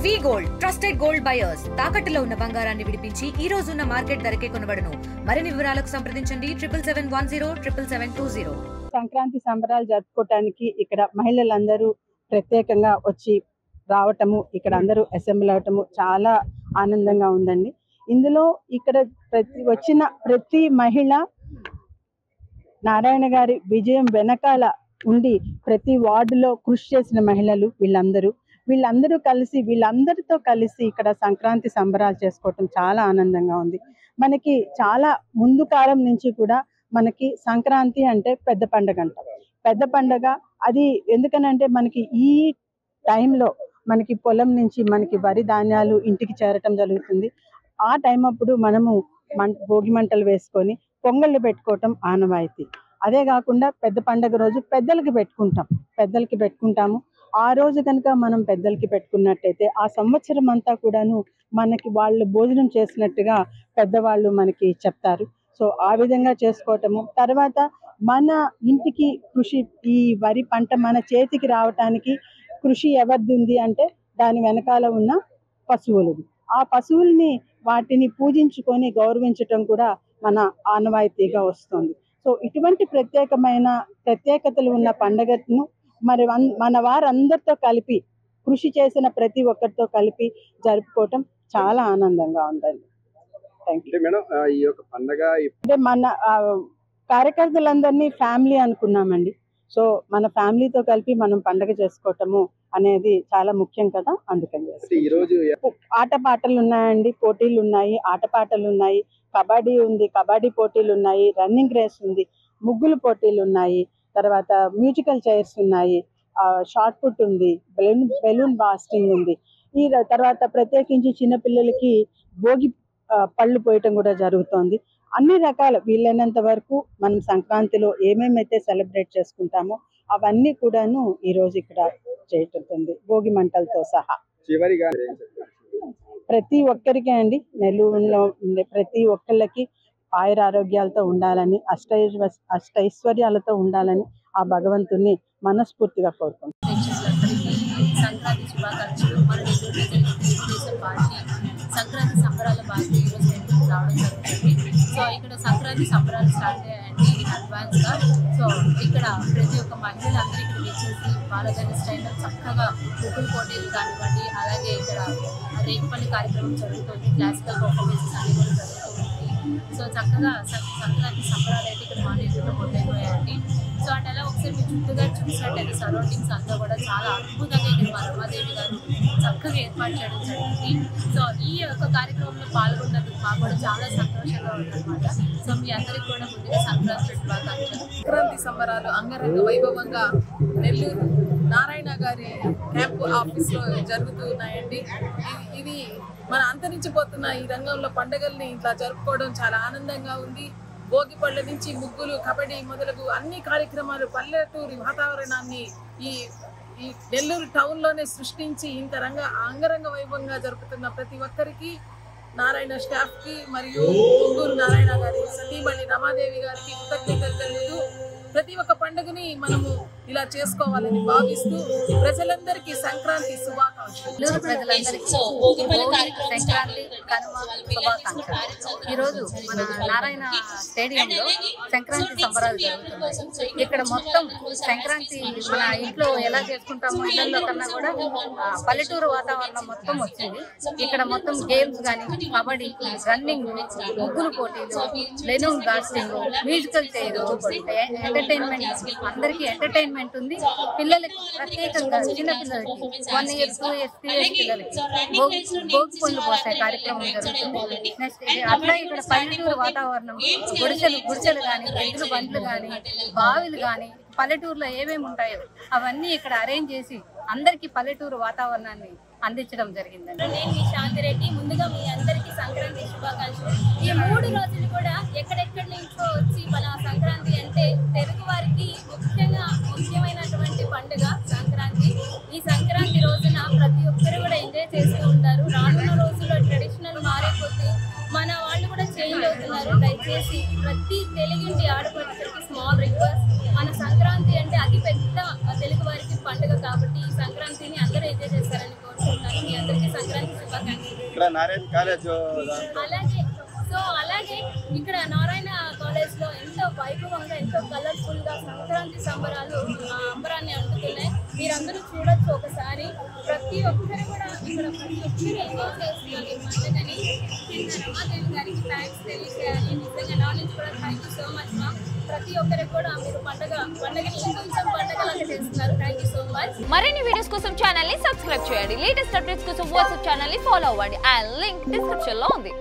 వి gold trusted gold buyers తాకట్టులో ఉన్న బంగారాన్ని విడిపించి ఈ రోజు ఉన్న మార్కెట్ ధరకే కొనబడును. మరిన్ని వివరాలకు సంప్రదించండి 77107720. సంక్రాంతి సంబరాలు జరుపుకోవడానికి ఇక్కడ మహిళలందరూ ప్రత్యేకంగా వచ్చి రావటము, ఇక్కడ అందరూ అసెంబ్లీ అవటము చాలా ఆనందంగా ఉందండి. ఇందులో ఇక్కడ వచ్చిన ప్రతి మహిళ నారాయణ గారి విజయం వెనకాల ఉండి ప్రతి వార్డులో కృషి చేసిన మహిళలు వీళ్ళందరూ కలిసి వీళ్ళందరితో కలిసి ఇక్కడ సంక్రాంతి సంబరాలు చేసుకోవటం చాలా ఆనందంగా ఉంది. మనకి చాలా ముందు కాలం నుంచి కూడా మనకి సంక్రాంతి అంటే పెద్ద పండగ అంటాం. పెద్ద పండగ అది ఎందుకనంటే మనకి ఈ టైంలో మనకి పొలం నుంచి మనకి వరి ధాన్యాలు ఇంటికి చేరటం జరుగుతుంది. ఆ టైం అప్పుడు మనము భోగి మంటలు వేసుకొని పొంగళ్ళు పెట్టుకోవటం ఆనవాయితీ. అదే కాకుండా పెద్ద పండగ రోజు పెద్దలకి పెట్టుకుంటాము. ఆ రోజు కనుక మనం పెద్దలకి పెట్టుకున్నట్టయితే ఆ సంవత్సరం అంతా కూడాను మనకి వాళ్ళు భోజనం చేసినట్టుగా పెద్దవాళ్ళు మనకి చెప్తారు. సో ఆ విధంగా చేసుకోవటము. తర్వాత మన ఇంటికి కృషి, ఈ వరి పంట మన చేతికి రావటానికి కృషి ఎవరిది ఉంది అంటే దాని వెనకాల ఉన్న పశువులది. ఆ పశువుల్ని వాటిని పూజించుకొని గౌరవించటం కూడా మన ఆనవాయితీగా వస్తుంది. సో ఇటువంటి ప్రత్యేకతలు ఉన్న పండుగను మరి మన వారందరితో కలిపి కృషి చేసిన ప్రతి ఒక్కరితో కలిపి జరుపుకోవటం చాలా ఆనందంగా ఉందండి. Thank you. అంటే మన కార్యకర్తలందరినీ ఫ్యామిలీ అనుకున్నామండి. సో మన ఫ్యామిలీతో కలిపి మనం పండగ చేసుకోవటము అనేది చాలా ముఖ్యం కదా, అందుకని ఆటపాటలు ఉన్నాయండి, పోటీలు ఉన్నాయి, ఆటపాటలు ఉన్నాయి, కబడ్డీ ఉంది, కబడ్డీ పోటీలు ఉన్నాయి, రన్నింగ్ రేస్ ఉంది, ముగ్గులు పోటీలు ఉన్నాయి, తర్వాత మ్యూజికల్ చైర్స్ ఉన్నాయి, షార్ట్ పుట్ ఉంది, బెలూన్ బాస్టింగ్ ఉంది. ఈ తర్వాత ప్రత్యేకించి చిన్నపిల్లలకి భోగి పళ్ళు పోయటం కూడా జరుగుతోంది. అన్ని రకాల వీలైనంత వరకు మనం సంక్రాంతిలో ఏమేమైతే సెలబ్రేట్ చేసుకుంటామో అవన్నీ కూడాను ఈ రోజు ఇక్కడ చేయటండి, భోగి మంటలతో సహా. ప్రతి ఒక్కరికి అండి, నెల్లూరులో ఉండే ప్రతి ఒక్కళ్ళకి ఆయురారోగ్యాలతో ఉండాలని, అష్టైశ్వర్యాలతో ఉండాలని ఆ భగవంతుని మనస్ఫూర్తిగా కోరుకుంటున్నాం. సంక్రాంతి శుభాకాంక్షలు. మన తెలుగుదేశం పార్టీ సంక్రాంతి సంబరాల భాగంగా ఈరోజు నెల్లూరు రావడం జరుగుతుంది. సో ఇక్కడ సంక్రాంతి సంబరాలు స్టార్ట్ అయ్యాయండి అడ్వాన్స్గా. సో ఇక్కడ ప్రతి ఒక్క మహిళలు అందరూ ఇక్కడ వచ్చేసి వాళ్ళ స్టైల్లో చక్కగా ముగ్గులు పోటీలు కానివ్వండి, అలాగే ఇక్కడ రేగుపల్లి కార్యక్రమం జరుగుతుంది, క్లాసికల్ పర్ఫార్మెన్సెస్ అన్ని కూడా జరుగుతుంది. సో చక్కగా సంక్రాంతి సంబరాలు అయితే ఇక్కడ మా నెల్లూరులో మొదలైపోయాయండి. సో అంటే అలా ఒకసారి మీ చుట్టూగా చూసినట్టయితే సరౌండింగ్స్ అంతా కూడా చాలా అద్భుతంగా ఇక్కడ మా రమాదేవి గారు చక్కగా ఏర్పాటు చేయడం జరిగింది. సో ఈ యొక్క కార్యక్రమంలో పాల్గొన్నందుకు మాకు కూడా చాలా సంతోషంగా ఉందన్నమాట. సో మీ అందరికీ కూడా ముందుగా సంక్రాంతి శుభాకాంక్షలు. సంక్రాంతి సంబరాలు అంగరంగ వైభవంగా నెల్లూరు నారాయణ గారి క్యాంపు ఆఫీస్లో జరుగుతూ ఉన్నాయండి. ఇది మన అంతరించిపోతున్న ఈ రంగంలో పండుగల్ని ఇట్లా జరుపుకోవడం చాలా ఆనందంగా ఉంది. భోగి పళ్ళ నుంచి ముగ్గులు, కబడ్డీ మొదలగు అన్ని కార్యక్రమాలు పల్లెటూరి వాతావరణాన్ని ఈ నెల్లూరు టౌన్లోనే సృష్టించి ఇంత అంగరంగ వైభవంగా జరుపుతున్న ప్రతి ఒక్కరికి, నారాయణ స్టాఫ్కి మరియు ముగ్గురు నారాయణ గారి సతీమణి రమాదేవి గారికి కృతజ్ఞతలు తెలుపుతూ ప్రతి ఒక్క పండుగని మనము ఇలా చేసుకోవాలని భావిస్తూ ప్రజలందరికీ సంక్రాంతి శుభాకాంక్షలు. ఈరోజు మన నారాయణ స్టేడియంలో సంక్రాంతి సంబరాలు జరుగుతున్నాయి. ఇక్కడ మొత్తం సంక్రాంతి మన ఇంట్లో ఎలా చేసుకుంటామో ఇళ్లలో కన్నా కూడా పల్లెటూరు వాతావరణం మొత్తం వచ్చింది. ఇక్కడ మొత్తం గేమ్స్ కానీ, కబడ్డీ, రన్నింగ్, ముగ్గులు పోటీలు, బెలూన్ బాస్టింగ్, మ్యూజికల్ చైర్, ఎంటర్టైన్మెంట్, అందరికీ ఎంటర్టైన్మెంట్ ఉంది. పిల్లలకి ప్రత్యేకంగా చిన్న పిల్లలకి 1 year 2 years 3 years పిల్లలకి భోగి పళ్ళు పోసే కార్యక్రమం జరుగుతుంది. నెక్స్ట్ అట్లా ఇక్కడ పల్లెటూరు వాతావరణం, గుడిసెలు కానీ, ఎద్దుల బండ్లు కానీ, బావిలు కానీ, పల్లెటూరులో ఏమేమి ఉంటాయో అవన్నీ ఇక్కడ అరేంజ్ చేసి అందరికీ పల్లెటూరు వాతావరణాన్ని అందించడం జరిగిందండి. నేను మీ శాంతిరెడ్డి. ముందుగా మీ అందరికీ సంక్రాంతి శుభాకాంక్షలు. ఈ 3 రోజులు కూడా ఎక్కడెక్కడి నుంచో వచ్చి మన సంక్రాంతి అంటే తెలుగు వారికి ముఖ్యమైనటువంటి పండుగ సంక్రాంతి. ఈ సంక్రాంతి రోజున ప్రతి ఒక్కరు కూడా ఎంజాయ్ చేస్తూ ఉంటారు. రానున్న రోజుల్లో ట్రెడిషనల్ మారే కొద్దీ మన వాళ్ళు కూడా చేంజ్ అవుతున్నారు. దయచేసి ప్రతి తెలుగింటి ఆడపడుచులకి స్మాల్ రిక్వెస్ట్, మన సంక్రాంతి అంటే అతి పెద్ద తెలుగు వారికి పండుగ కాబట్టి ఈ సంక్రాంతిని అందరూ ఎంజాయ్ చేస్తారని కోరుకుంటున్నాను. మీ అందరికీ సంక్రాంతి శుభాకాంక్షలు. ఇక్కడ నారాయణ కాలేజ్ అలాగే ఇక్కడ నారాయణ కాలేజ్ లో ఎంతో వైభవంగా ఎంతో కలర్ఫుల్ గా సంక్రాంతి సంబరాలు అంబరాన్ని అందుతున్నాయి. మీరందరూ చూడొచ్చు ఒకసారి. ప్రతి ఒక్కరు కూడా ఇక్కడ ప్రతి ఒక్కరు ఎంజాయ్ చేస్తున్నారు ఈ పండుగని. రమాదేవి గారికి థ్యాంక్స్ తెలియజేయాలి. నిజంగా నా నుంచి కూడా థ్యాంక్ యూ సో మచ్ మా. ప్రతి ఒక్కరికి కూడా మీరు పండుగని ఇంకొంచెం పండుగలాగా చేస్తున్నారు. Thank you so much. మరిన్ని వీడియోస్ కోసం ఛానల్ ని సబ్స్క్రైబ్ చేయండి. లేటెస్ట్ అప్డేట్స్ కోసం వాట్సాప్ ఛానల్ ని ఫాలో అవ్వండి. ఆ లింక్ డిస్క్రిప్షన్ లో ఉంది.